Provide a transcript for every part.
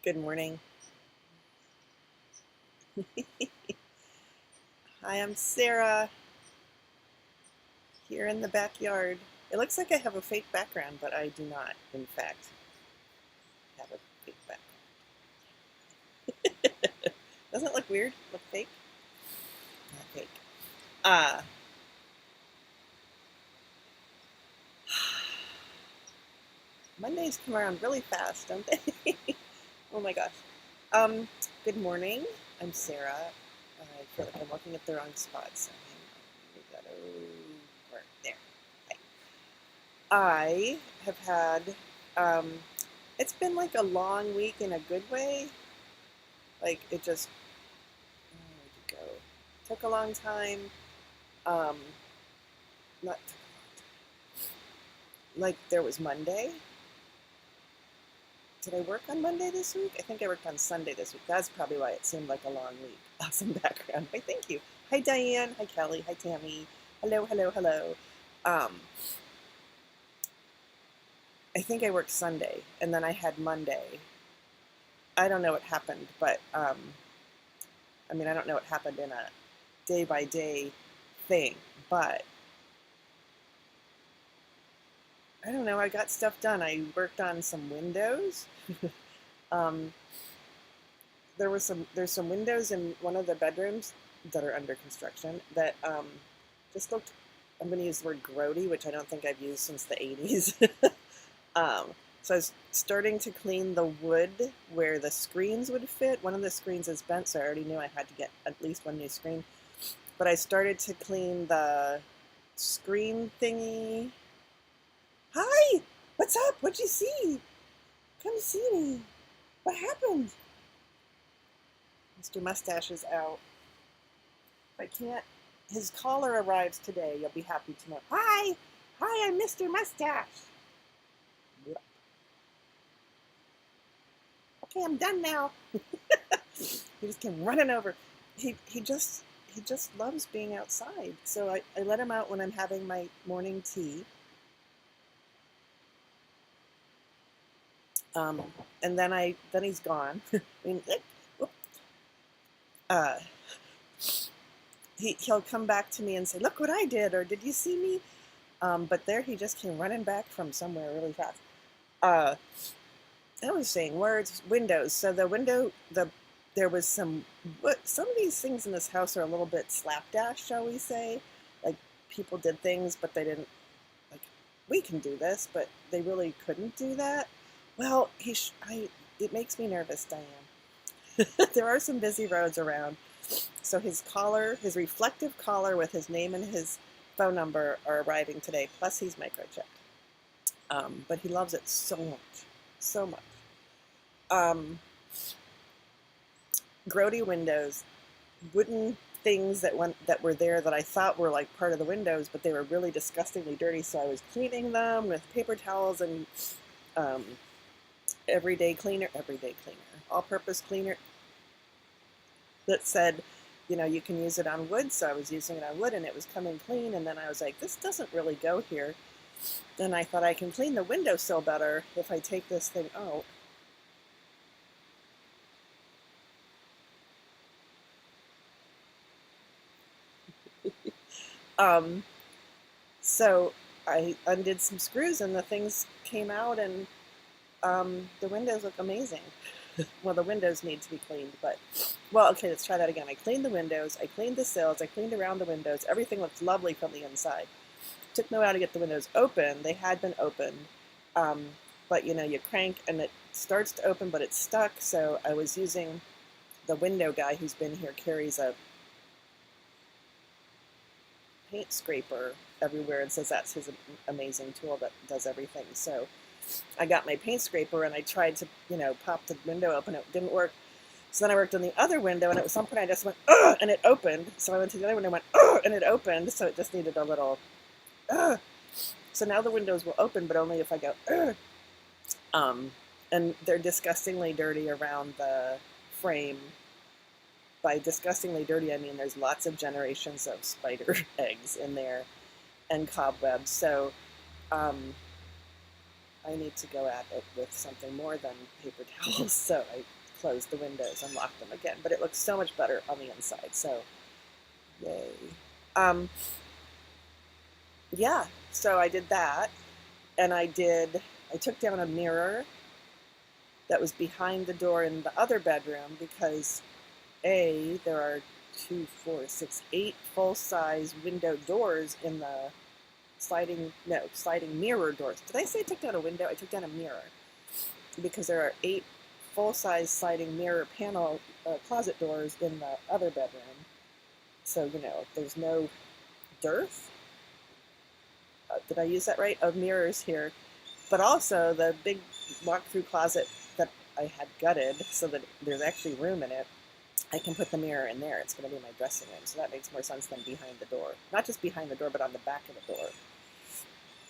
Good morning. Hi, I'm Sarah here in the backyard. It looks like I have a fake background, but I do not, in fact, have a fake background. Doesn't it look weird? Look fake? Not fake. Uh, Mondays come around really fast, don't they? Oh my gosh. Um, Good morning. I'm Sarah. I feel like I'm looking at the wrong spot, so we got over there. Okay. I have had, um, it's been like a long week in a good way. Like it just, where'd it go? Took a long time. Um, Not like there was Monday. Did I work on Monday this week? I think I worked on Sunday this week. That's probably why it seemed like a long week. Awesome background. Why, thank you. Hi, Diane. Hi, Kelly. Hi, Tammy. Hello, hello, hello. Um, I think I worked Sunday, and then I had Monday. I don't know what happened, but I mean, I don't know what happened in a day by day thing, but I don't know. I got stuff done. I worked on some windows. um, there's some windows in one of the bedrooms that are under construction that just looked. I'm going to use the word grody, which I don't think I've used since the 80s. um, so I was starting to clean the wood where the screens would fit. One of the screens is bent, so I already knew I had to get at least one new screen. But I started to clean the screen thingy. Hi! What's up? What'd you see? Come see me. What happened? Mr. Mustache is out. I can't. His caller arrives today. You'll be happy to know. Hi! Hi, I'm Mr. Mustache. Yep. Okay, I'm done now. He just came running over. He just loves being outside. So I let him out when I'm having my morning tea. Um, and then he's gone. I mean, uh, he'll come back to me and say, "Look what I did," or "Did you see me?" But there he just came running back from somewhere really fast. Uh, I was saying words, windows. So there was some of these things in this house are a little bit slapdash, shall we say? Like people did things, but they didn't. Like we can do this, but they really couldn't do that. Well, it makes me nervous, Diane. There are some busy roads around. So his reflective collar with his name and his phone number are arriving today. Plus, he's microchipped. But he loves it so much, so much. Um, Grody windows, wooden things that were there that I thought were like part of the windows, but they were really disgustingly dirty. So I was cleaning them with paper towels and um, everyday cleaner, all-purpose cleaner that said, you can use it on wood. So I was using it on wood and it was coming clean. And then I was like, this doesn't really go here. Then I thought I can clean the windowsill better if I take this thing out. Um, so I undid some screws and the things came out and the windows look amazing. Well, the windows need to be cleaned, but, well, okay, let's try that again. I cleaned the windows, I cleaned the sills, I cleaned around the windows. Everything looks lovely from the inside. Took me a while to get the windows open. They had been opened, um, but you crank and it starts to open, but it's stuck. So I was using the window guy who's been here carries a paint scraper everywhere and says that's his amazing tool that does everything. So I got my paint scraper and I tried to, pop the window open. It didn't work. So then I worked on the other window and at some point I just went, ugh, and it opened. So I went to the other window and went, ugh, and it opened. So it just needed a little, ugh. So now the windows will open, but only if I go, ugh. And they're disgustingly dirty around the frame. By disgustingly dirty, I mean there's lots of generations of spider eggs in there and cobwebs. So I need to go at it with something more than paper towels. So I closed the windows and locked them again. But it looks so much better on the inside. So yay. Um, yeah, so I did that. And I took down a mirror that was behind the door in the other bedroom because there are 2, 4, 6, 8 full-size window doors in the sliding mirror doors. Did I say I took down a window? I took down a mirror because there are 8 full-size sliding mirror panel closet doors in the other bedroom. So, there's no dearth. Did I use that right? Of mirrors here. But also the big walk-through closet that I had gutted so that there's actually room in it. I can put the mirror in there. It's going to be my dressing room. So that makes more sense than behind the door. Not just behind the door, but on the back of the door.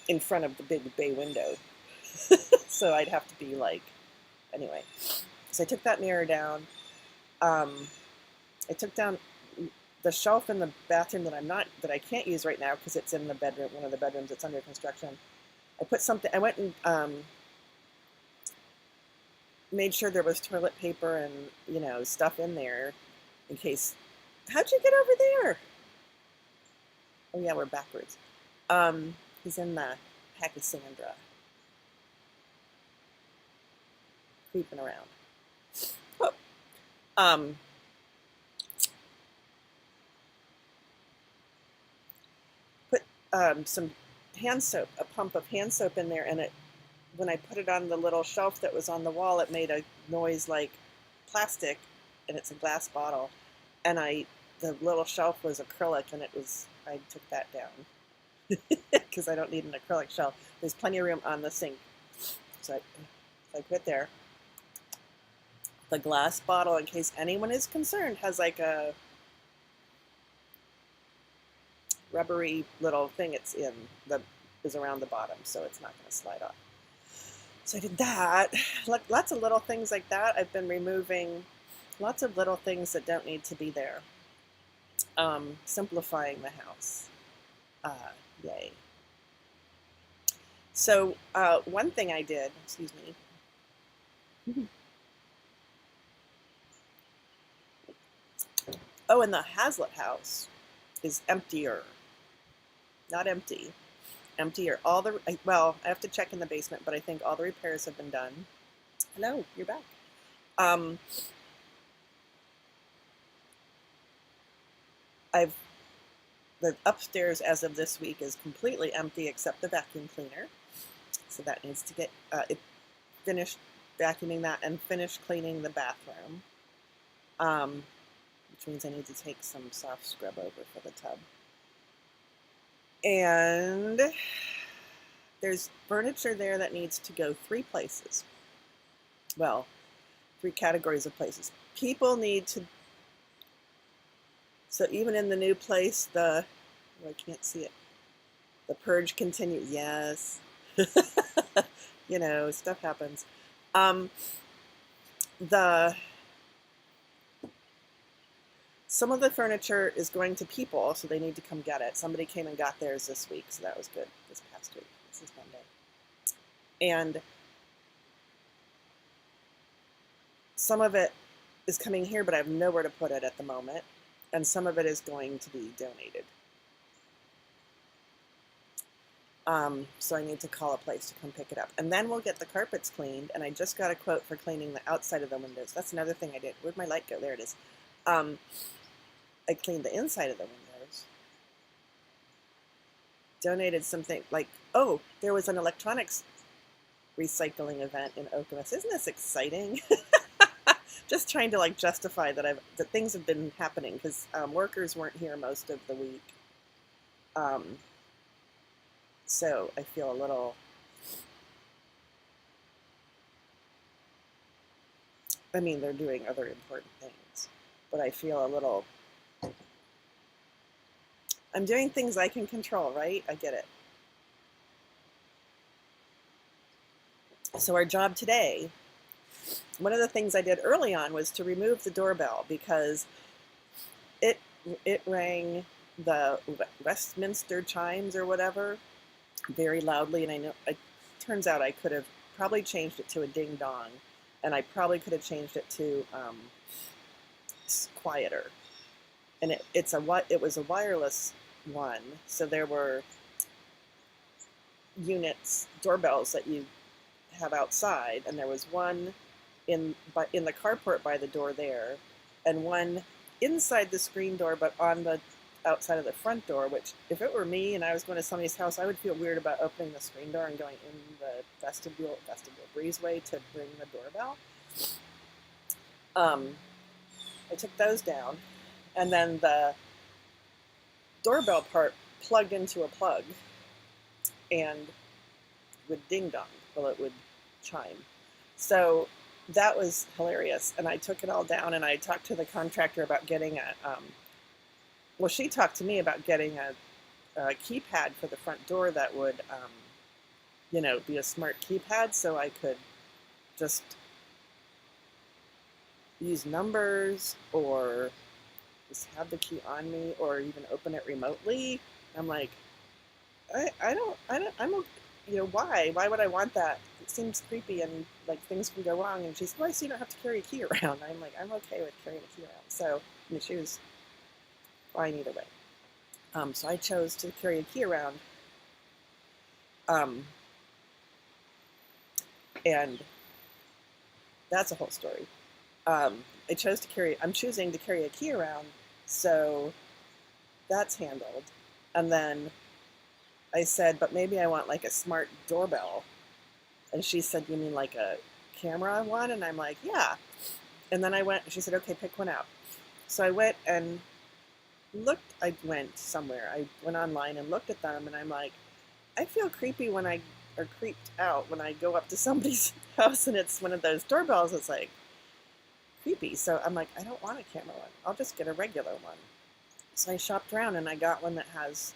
In front of the big bay window. So I'd have to be like, anyway. So I took that mirror down. I took down the shelf in the bathroom that I can't use right now because it's in the bedroom, one of the bedrooms that's under construction. I went and made sure there was toilet paper and, stuff in there in case. How'd you get over there? Oh yeah, we're backwards. He's in the Pachysandra. Creeping around. Oh. Put some hand soap, a pump of hand soap in there, and when I put it on the little shelf that was on the wall, it made a noise like plastic, and it's a glass bottle. And the little shelf was acrylic, and I took that down because I don't need an acrylic shelf. There's plenty of room on the sink, so I put there. The glass bottle, in case anyone is concerned, has like a rubbery little thing is around the bottom, so it's not going to slide off. So I did that. Lots of little things like that. I've been removing lots of little things that don't need to be there. Simplifying the house. Yay. So one thing I did, excuse me. Oh, and the Hazlitt house is emptier. Not empty. Emptier. I have to check in the basement, but I think all the repairs have been done. Hello, you're back. The upstairs as of this week is completely empty except the vacuum cleaner. So that needs to get finished vacuuming that and finish cleaning the bathroom. Which means I need to take some soft scrub over for the tub. And there's furniture there that needs to go 3 places. Well, 3 categories of places. People need to, so even in the new place, I can't see it. The purge continues. Yes. Stuff happens. Some of the furniture is going to people, so they need to come get it. Somebody came and got theirs this week, so that was good, this past week. This is Monday. And some of it is coming here, but I have nowhere to put it at the moment. And some of it is going to be donated. So I need to call a place to come pick it up. And then we'll get the carpets cleaned, and I just got a quote for cleaning the outside of the windows. That's another thing I did. Where'd my light go? There it is. I cleaned the inside of the windows. Donated something there was an electronics recycling event in Okemos. Isn't this exciting? Just trying to justify that things have been happening because workers weren't here most of the week. So I feel a little. I mean, they're doing other important things, but I feel a little. I'm doing things I can control, right? I get it. So our job today, one of the things I did early on was to remove the doorbell because it rang the Westminster chimes or whatever very loudly, and I turns out I could have probably changed it to a ding dong, and I probably could have changed it to quieter. And it was a wireless one, so there were units, doorbells that you have outside, and there was one in the carport by the door there, and one inside the screen door, but on the outside of the front door, which if it were me and I was going to somebody's house, I would feel weird about opening the screen door and going in the vestibule breezeway to ring the doorbell. I took those down, and then the doorbell part plugged into a plug and would ding dong, well, it would chime. So that was hilarious, and I took it all down, and I talked to the contractor about getting well, she talked to me about getting a keypad for the front door that would, you know, be a smart keypad, so I could just use numbers or just have the key on me or even open it remotely. I'm like, you know, why would I want that? It seems creepy and like things can go wrong. And she's, well, so you don't have to carry a key around. I'm like, I'm okay with carrying a key around. So, I mean, she was fine either way. So I chose to carry a key around. And that's a whole story. I'm choosing to carry a key around, so that's handled. And then I said, but maybe I want like a smart doorbell. And she said, you mean like a camera one? And I'm like, yeah. And then she said, okay, pick one out. So I went and I went somewhere. I went online and looked at them, and I'm like, I feel creepy or creeped out when I go up to somebody's house and it's one of those doorbells. It's like creepy. So I'm like, I don't want a camera one. I'll just get a regular one. So I shopped around and I got one that has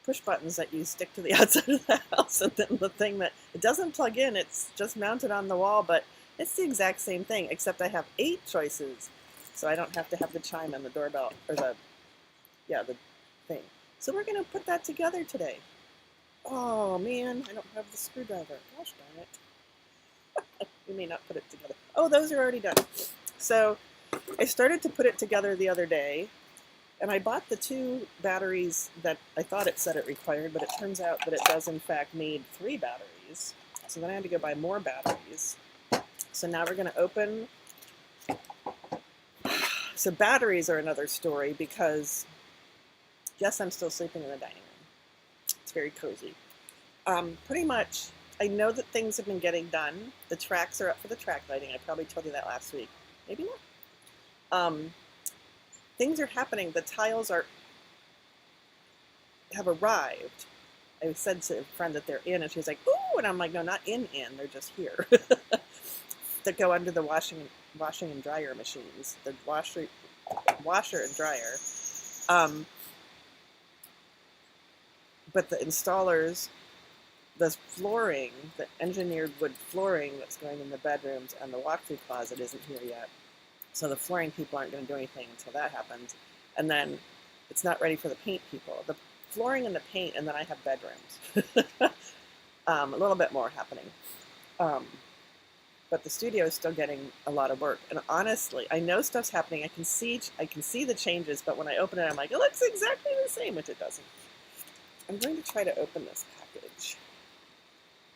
push buttons that you stick to the outside of the house, and then the thing that it doesn't plug in, it's just mounted on the wall, but it's the exact same thing, except I have 8 choices, so I don't have to have the chime and the doorbell, or the thing. So we're going to put that together today. Oh man, I don't have the screwdriver. Gosh darn it. We may not put it together. Oh, those are already done. So I started to put it together the other day, and I bought the 2 batteries that I thought it said it required, but it turns out that it does in fact need 3 batteries. So then I had to go buy more batteries. So now we're going to open. So batteries are another story because, yes, I'm still sleeping in the dining room. It's very cozy. Pretty much, I know that things have been getting done. The tracks are up for the track lighting. I probably told you that last week. Maybe not. Things are happening. The tiles have arrived. I said to a friend that they're in, and she was like, ooh, and I'm like, no, not in, they're just here. That go under the washing and dryer machines, the washer and dryer. But the installers, the flooring, the engineered wood flooring that's going in the bedrooms and the walk-through closet isn't here yet. So the flooring people aren't going to do anything until that happens. And then it's not ready for the paint people. The flooring and the paint, and then I have bedrooms. A little bit more happening. But the studio is still getting a lot of work. And honestly, I know stuff's happening. I can see the changes, but when I open it, I'm like, it looks exactly the same, which it doesn't. I'm going to try to open this package.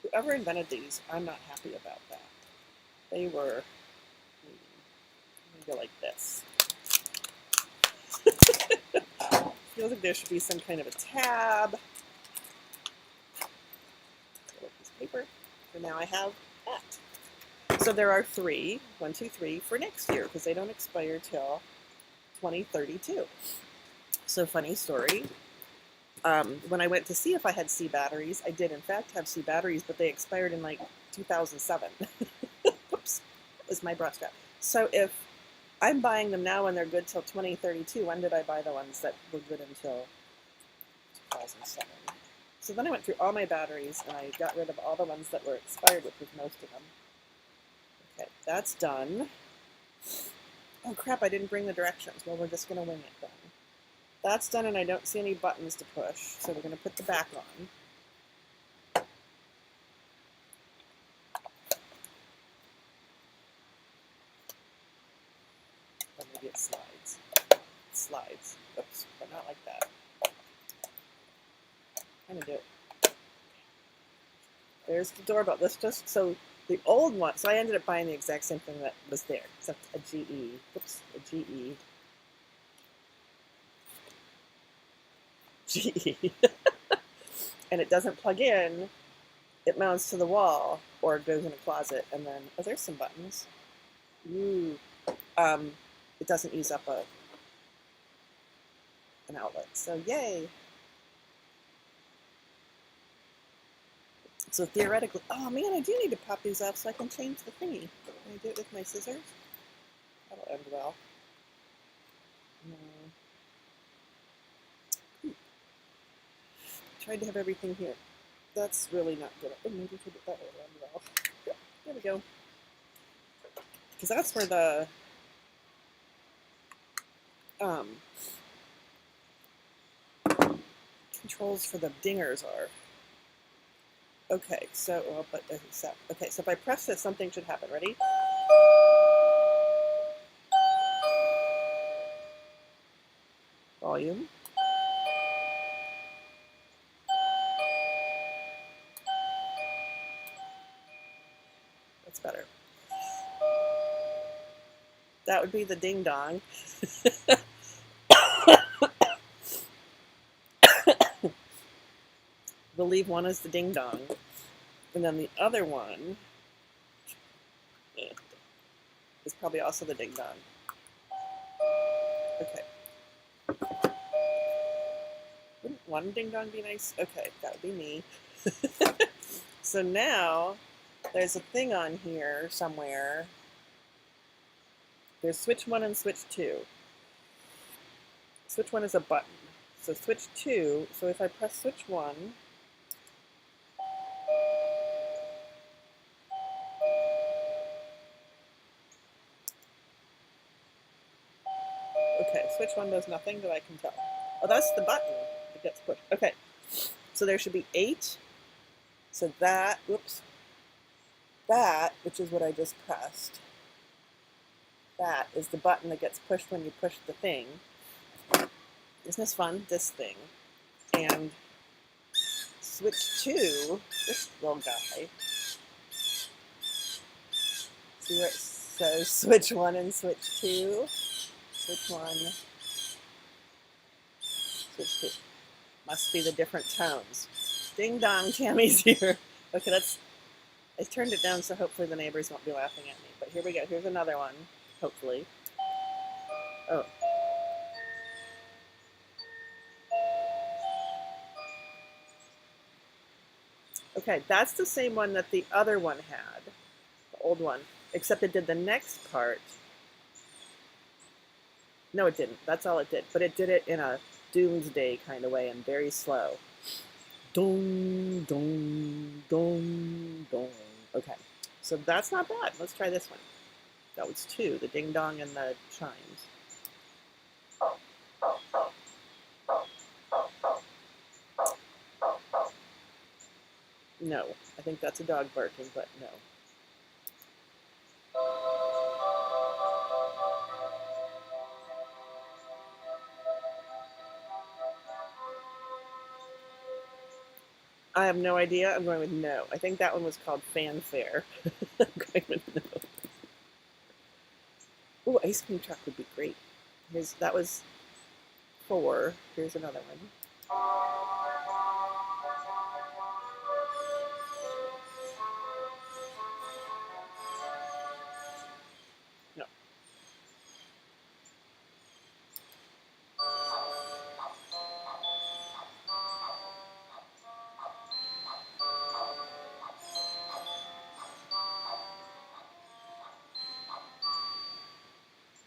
Whoever invented these, I'm not happy about that. They were, go like this. Feels like there should be some kind of a tab. Piece of paper. For now I have that. So there are 3, 1, 2, 3 for next year because they don't expire till 2032. So funny story. When I went to see if I had C batteries, I did in fact have C batteries, but they expired in like 2007. Oops, that was my bra strap. So if I'm buying them now and they're good till 2032, when did I buy the ones that were good until 2007? So then I went through all my batteries and I got rid of all the ones that were expired, which was most of them. Okay, that's done. Oh crap, I didn't bring the directions. Well, we're just going to wing it then. That's done, and I don't see any buttons to push, so we're going to put the back on. slides. Slides. Oops, but not like that. I'm gonna do it. There's the doorbell. This just so the old one. So I ended up buying the exact same thing that was there, except a GE. Oops, a GE. GE. And it doesn't plug in. It mounts to the wall, or it goes in a closet, and then oh, there's some buttons. Ooh. It doesn't use up an outlet. So yay. So theoretically, oh man, I do need to pop these off so I can change the thingy. Can I do it with my scissors? That'll end well. No. Tried to have everything here. That's really not good. Oh, maybe we could do that will end well. Yeah, there we go. Because that's where the controls for the dingers are. Okay, so well, but okay, so if I press this, something should happen. Ready? Volume. That's better. That would be the ding dong. We'll leave one as the ding dong, and then the other one is probably also the ding dong. Okay. Wouldn't one ding dong be nice? Okay, that would be me. So now there's a thing on here somewhere. There's switch 1 and switch 2. Switch 1 is a button. So switch 2, so if I press switch 1, okay, switch 1 does nothing that I can tell. Oh, that's the button that gets pushed. Okay, so there should be 8. So that, whoops, that, which is what I just pressed, that is the button that gets pushed when you push the thing. Isn't this fun? This thing. And switch 2, this little guy. See where it says switch 1 and switch 2? Switch 1, switch 2. Must be the different tones. Ding dong, Tammy's here. Okay, I turned it down so hopefully the neighbors won't be laughing at me. But here we go. Here's another one, hopefully. Oh. Okay, that's the same one that the other one had, the old one, except it did the next part. No, it didn't. That's all it did. But it did it in a doomsday kind of way and very slow. Dong, dong, dong, dong. Okay, so that's not bad. Let's try this one. That was 2, the ding dong and the chimes. No, I think that's a dog barking, but no. I have no idea. I'm going with no. I think that one was called fanfare. I'm going with no. Oh, ice cream truck would be great. That was 4. Here's another one. No.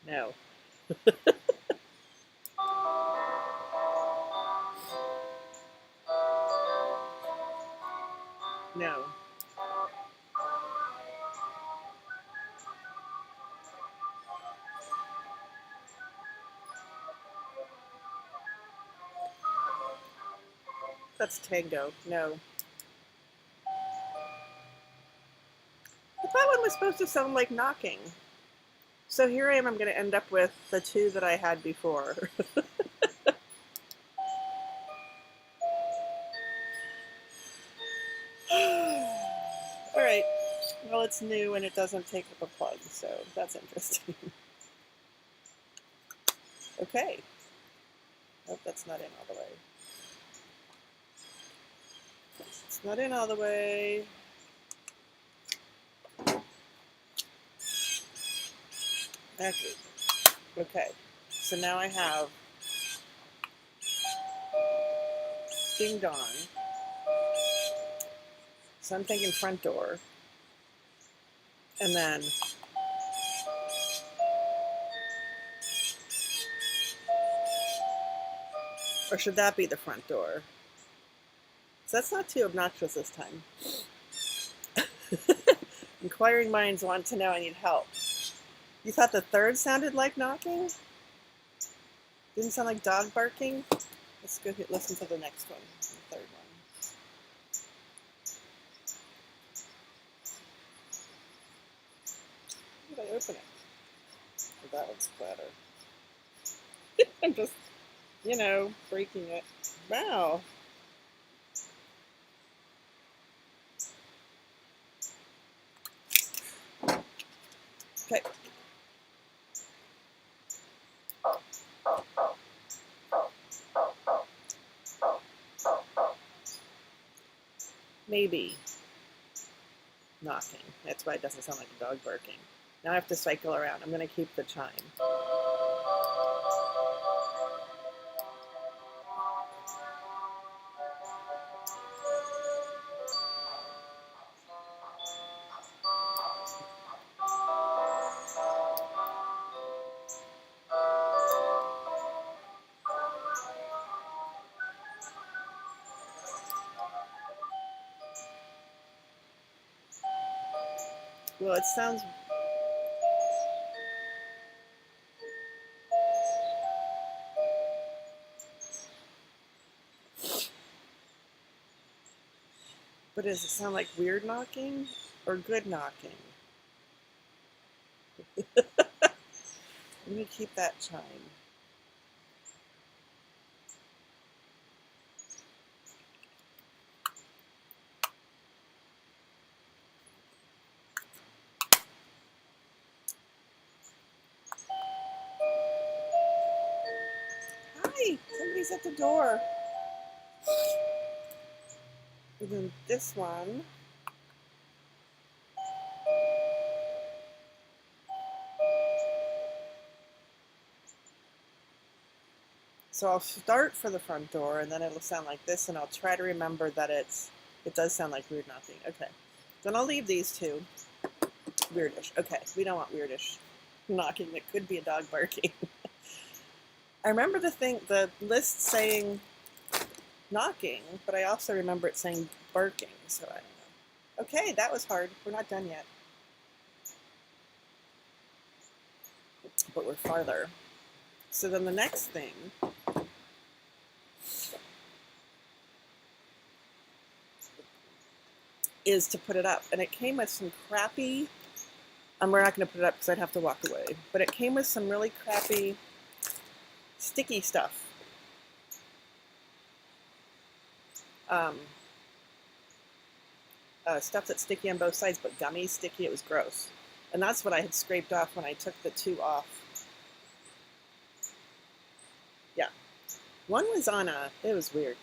No. No. That's tango. No. But that one was supposed to sound like knocking. So here I am, I'm going to end up with the two that I had before. All right, well, it's new and it doesn't take up a plug, so that's interesting. Okay. Nope, that's not in all the way. It's not in all the way. Okay, so now I have ding dong. So I'm thinking front door. And then or should that be the front door? So that's not too obnoxious this time. Inquiring minds want to know, I need help. You thought the third sounded like knocking? Didn't sound like dog barking? Let's go listen to the next one, the third one. How did I open it? Oh, that one's flatter. I'm just, you know, breaking it. Wow. Okay. Maybe knocking. That's why it doesn't sound like a dog barking. Now I have to cycle around. I'm going to keep the chime. Well, it sounds... But does it sound like weird knocking or good knocking? Let me keep that chime. Hi, somebody's at the door. And then this one. So I'll start for the front door, and then it'll sound like this, and I'll try to remember that it does sound like weird knocking. Okay, then I'll leave these two. Weirdish. Okay, we don't want weirdish knocking. It could be a dog barking. I remember the list saying knocking, but I also remember it saying barking, so I don't know. Okay, that was hard. We're not done yet. But we're farther. So then the next thing is to put it up. And it came with some crappy, and we're not going to put it up because I'd have to walk away, but it came with some really crappy sticky stuff. Stuff that's sticky on both sides, but gummy sticky. It was gross. And that's what I had scraped off when I took the two off. Yeah. One was on it was weird.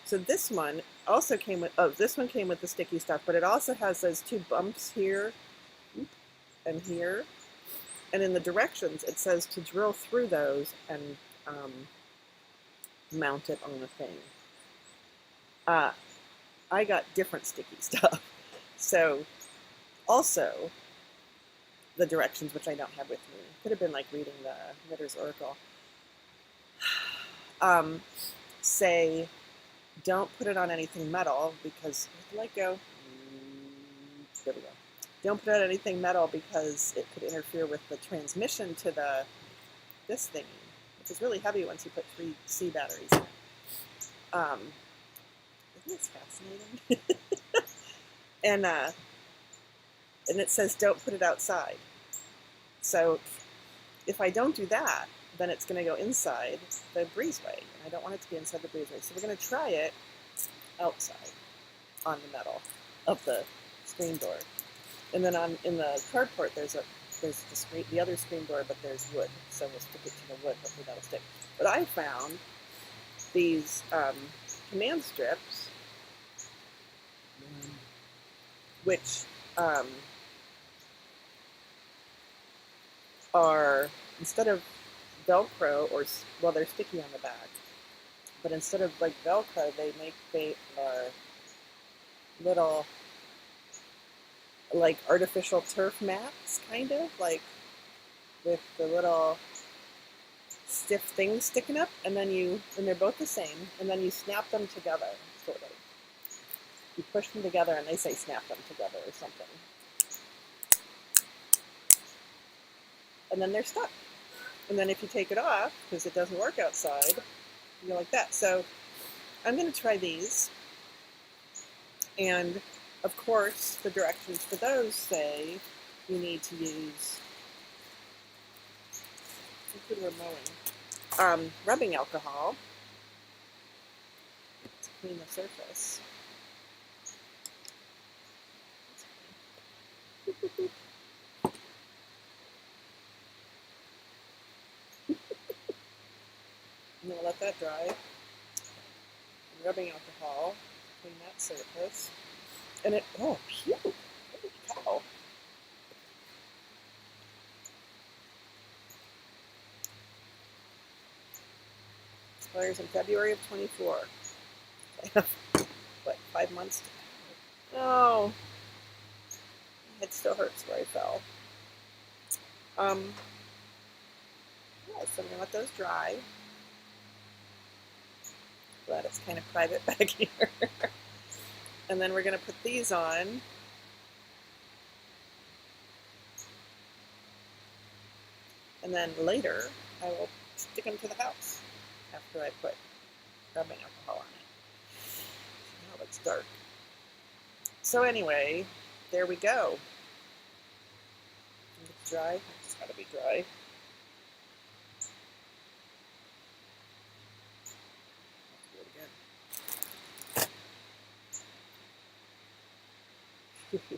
So this one also came with, this one came with the sticky stuff, but it also has those two bumps here and here. And in the directions, it says to drill through those and mount it on the thing. I got different sticky stuff. So also the directions, which I don't have with me. Could have been like reading the Knitter's Oracle. Say, don't put it on anything metal because, let go. There we go. Don't put it on anything metal because it could interfere with the transmission to this thingy, which is really heavy once you put 3 C batteries in it. Isn't this fascinating? And it says don't put it outside. So if I don't do that, then it's going to go inside the breezeway, and I don't want it to be inside the breezeway. So we're going to try it outside on the metal of the screen door, and then in the carport there's the other screen door, but there's wood, so we'll stick it to the wood. Hopefully that'll stick. But I found these command strips, which are, instead of Velcro, or, well, they're sticky on the back, but instead of like Velcro, they are little, like, artificial turf mats, kind of, like, with the little stiff things sticking up, and they're both the same, and then you snap them together, sort of. You push them together, and they say snap them together or something. And then they're stuck. And then if you take it off, because it doesn't work outside, you go like that. So I'm going to try these. And of course, the directions for those say you need to use, we're mowing, rubbing alcohol to clean the surface. I'm going to let that dry. And rubbing alcohol, clean that surface. And it, oh, phew, holy cow. Expires in February of 24. I have, what, 5 months to go? No. My head still hurts where I fell. Yeah, so I'm going to let those dry. Glad it's kind of private back here. And then we're going to put these on. And then later, I will stick them to the house after I put rubbing alcohol on it. Now it's dark. So anyway, there we go. It's dry. It's got to be dry. Okay,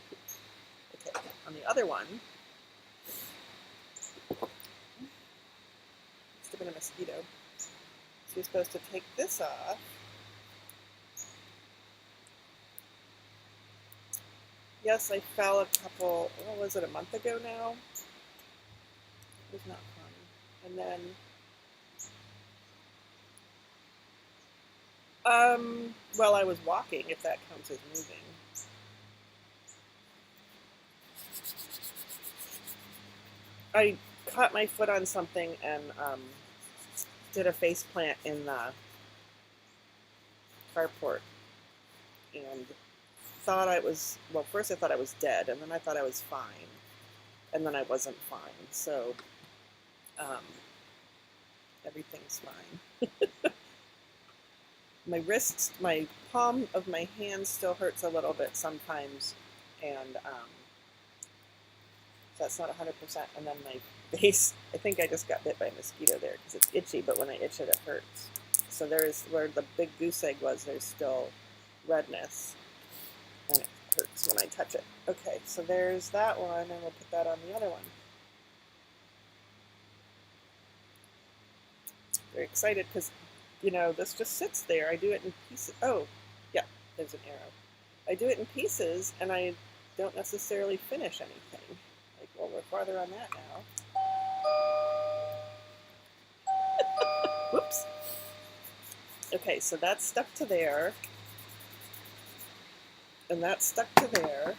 on the other one, must have been a mosquito. So you're supposed to take this off. Yes, I fell a couple, what was it, a month ago now? It was not fun. And then, well, I was walking, if that counts as moving. I caught my foot on something and did a face plant in the carport, and thought I was, well, first I thought I was dead, and then I thought I was fine, and then I wasn't fine, so everything's fine. My wrists, my palm of my hand still hurts a little bit sometimes, and so that's not 100%. And then my face, I think I just got bit by a mosquito there because it's itchy, but when I itch it, it hurts. So there's, where the big goose egg was, there's still redness, and it hurts when I touch it. Okay, so there's that one, and we'll put that on the other one. Very excited because, you know, this just sits there. I do it in pieces. Oh, yeah, there's an arrow. I do it in pieces, and I don't necessarily finish anything. Like, well, we're farther on that now. Whoops. Okay, so that's stuck to there. And that's stuck to there.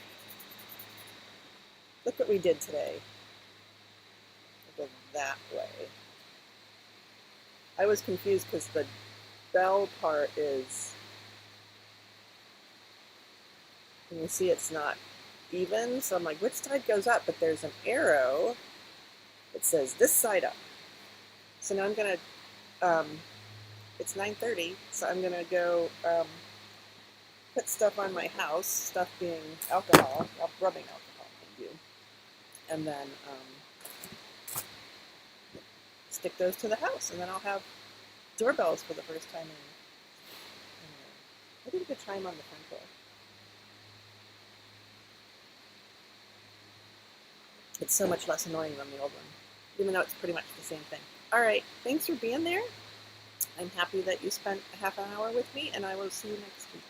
Look what we did today. We'll go that way. I was confused because the bell part is, and you see it's not even, so I'm like, which side goes up? But there's an arrow that says this side up. So now I'm going to, it's 9:30, so I'm going to go put stuff on my house, stuff being alcohol, rubbing alcohol, thank you. And then stick those to the house, and then I'll have doorbells for the first time in I think the chime on the front door. It's so much less annoying than the old one, even though it's pretty much the same thing. All right, thanks for being there. I'm happy that you spent a half an hour with me, and I will see you next week.